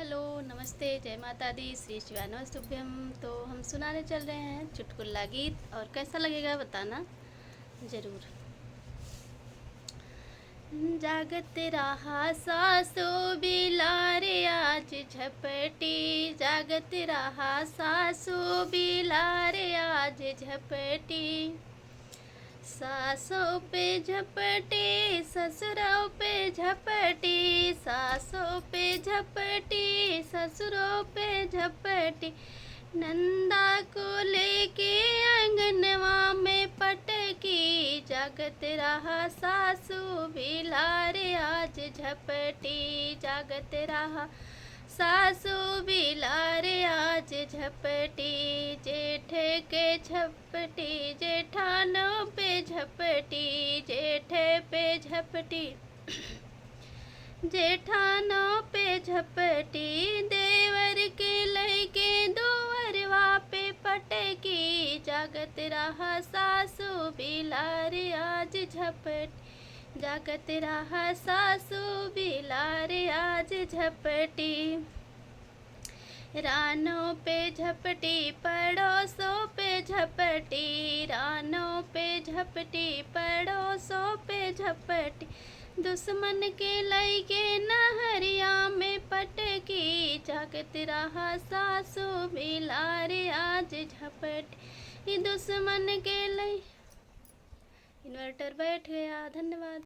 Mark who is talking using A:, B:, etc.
A: Hello, नमस्ते, जय माता दी, श्री शिवानमस्तुभ्यम। तो हम सुनाने चल रहे हैं चुटकुला गीत, और कैसा लगेगा बताना ज़रूर। जागत रहा सासो बिलारे आज झपटी, जागत रहा सासो बिलारे आज झपटी। सासों पे झपटी ससुरों पे झपटी, सासों पे झपटी ससुरों पे झपटी। नंदा को लेके अंगनवा में पटकी, जागत रहा सासू बिलारे आज झपटी, जागत रहा सासू बिलारे आज झपटी। जेठ के झपटी जेठानों पे झपटी, जेठ पे झपटी जेठानों पे झपटी। देवर के लइके दोवरवा पे पटकी, जागत रहा सासू बिलारे आज झपटी, जागत रहा सासू बिलारे आज झपटी। रानों पे झपटी पड़ोसों पे झपटी, रानों पे झपटी पड़ोसों पे झपटी। दुश्मन के लइके नहरिया में पटकी, जागत रहा सासू बिलारे आज झपटी। दुश्मन के लइ इन्वर्टर बैठ गया। धन्यवाद।